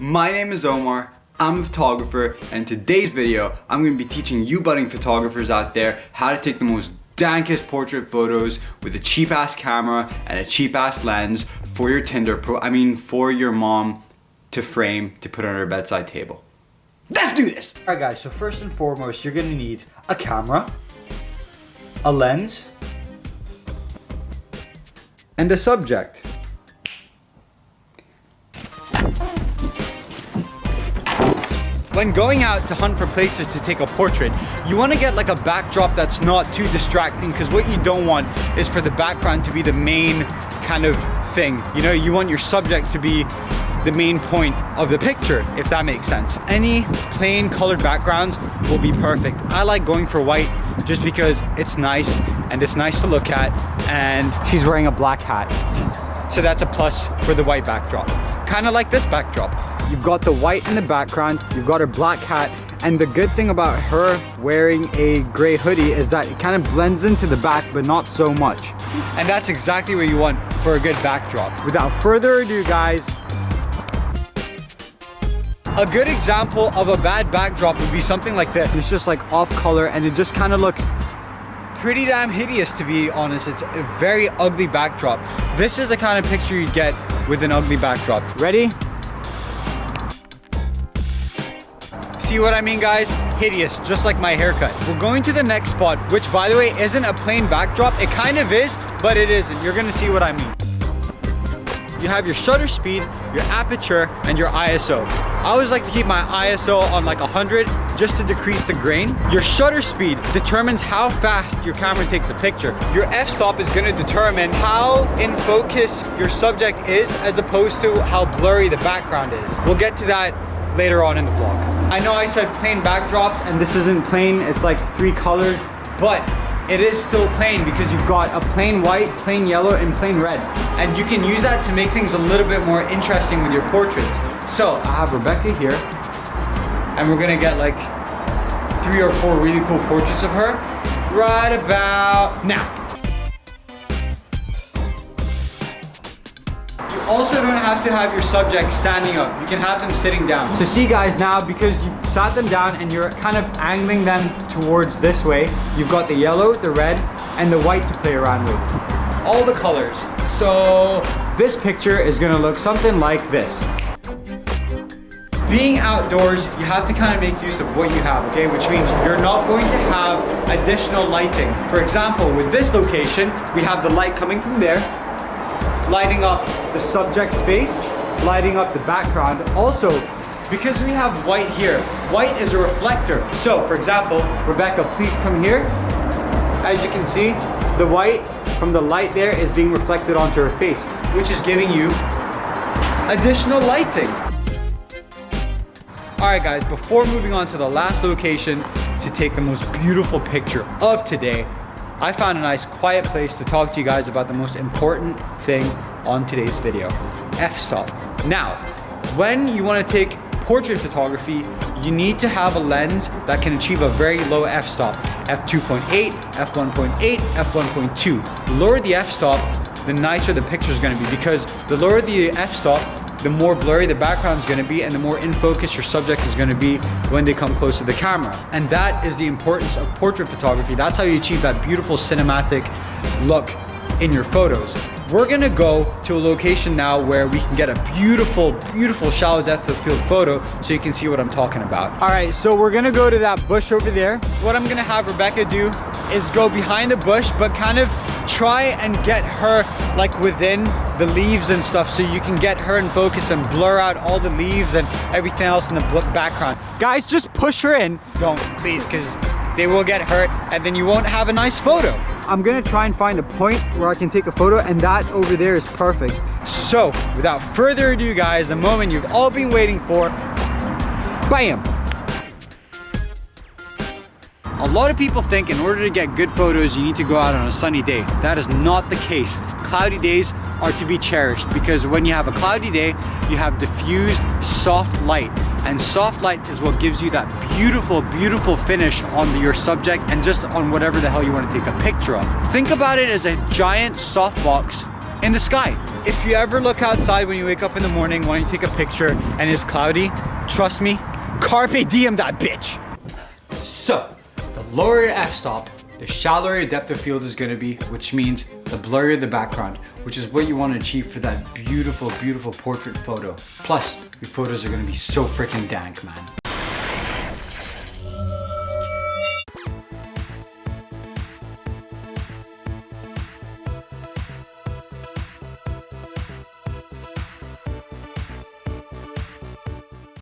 My name is Omar, I'm a photographer, and in today's video, I'm going to be teaching you budding photographers out there how to take the most dankest portrait photos with a cheap ass camera and a cheap ass lens for your Tinder for your mom to frame to put on her bedside table. Let's do this! Alright guys, so first and foremost, you're gonna need a camera, a lens, and a subject. When going out to hunt for places to take a portrait, you want to get like a backdrop that's not too distracting, because what you don't want is for the background to be the main kind of thing. You know, you want your subject to be the main point of the picture, if that makes sense. Any plain colored backgrounds will be perfect. I like going for white just because it's nice and it's nice to look at, and she's wearing a black hat. So that's a plus for the white backdrop. Kind of like this backdrop. You've got the white in the background, you've got her black hat, and the good thing about her wearing a gray hoodie is that it kind of blends into the back, but not so much. And that's exactly what you want for a good backdrop. Without further ado, guys, a good example of a bad backdrop would be something like this. It's just like off color and it just kind of looks pretty damn hideous, to be honest. It's a very ugly backdrop. This is the kind of picture you'd get with an ugly backdrop. Ready? See what I mean, guys? Hideous, just like my haircut. We're going to the next spot, which by the way isn't a plain backdrop. It kind of is, but it isn't. You're gonna see what I mean. You have your shutter speed, your aperture, and your ISO. I always like to keep my ISO on like 100 just to decrease the grain. Your shutter speed determines how fast your camera takes a picture. Your f-stop is going to determine how in focus your subject is as opposed to how blurry the background is. We'll get to that later on in the vlog. I know I said plain backdrops and this isn't plain, it's like 3 colors, but it is still plain because you've got a plain white, plain yellow, and plain red. And you can use that to make things a little bit more interesting with your portraits. So I have Rebecca here, and we're gonna get like 3 or 4 really cool portraits of her right about now. You also don't have to have your subject standing up. You can have them sitting down. So see guys, now because you sat them down and you're kind of angling them towards this way, you've got the yellow, the red, and the white to play around with. All the colors. So this picture is gonna look something like this. Being outdoors, you have to kind of make use of what you have, okay? Which means you're not going to have additional lighting. For example, with this location, we have the light coming from there, lighting up the subject's face, lighting up the background. Also, because we have white here, white is a reflector. So, for example, Rebecca, please come here. As you can see, the white from the light there is being reflected onto her face, which is giving you additional lighting. Alright guys, before moving on to the last location to take the most beautiful picture of today, I found a nice quiet place to talk to you guys about the most important thing on today's video, f-stop. Now, when you want to take portrait photography, you need to have a lens that can achieve a very low f-stop, f2.8, f1.8, f1.2. The lower the f-stop, the nicer the picture is going to be, because the lower the f-stop, the more blurry the background is going to be and the more in focus your subject is going to be when they come close to the camera. And that is the importance of portrait photography. That's how you achieve that beautiful cinematic look in your photos. We're gonna go to a location now where we can get a beautiful, beautiful shallow depth of field photo so you can see what I'm talking about. All right, so we're gonna go to that bush over there. What I'm gonna have Rebecca do is go behind the bush, but kind of try and get her like within the leaves and stuff so you can get her in focus and blur out all the leaves and everything else in the background. Guys, just push her in. Don't, please, because they will get hurt and then you won't have a nice photo. I'm gonna try and find a point where I can take a photo, and that over there is perfect. So, without further ado guys, the moment you've all been waiting for, bam! A lot of people think in order to get good photos, you need to go out on a sunny day. That is not the case. Cloudy days are to be cherished, because when you have a cloudy day, you have diffused soft light. And soft light is what gives you that beautiful, beautiful finish on your subject and just on whatever the hell you want to take a picture of. Think about it as a giant softbox in the sky. If you ever look outside when you wake up in the morning wanting to take a picture and it's cloudy, trust me, carpe diem that bitch. So, the lower your f-stop, the shallower your depth of field is gonna be, which means the blurrier the background, which is what you wanna achieve for that beautiful, beautiful portrait photo. Plus, your photos are gonna be so freaking dank, man.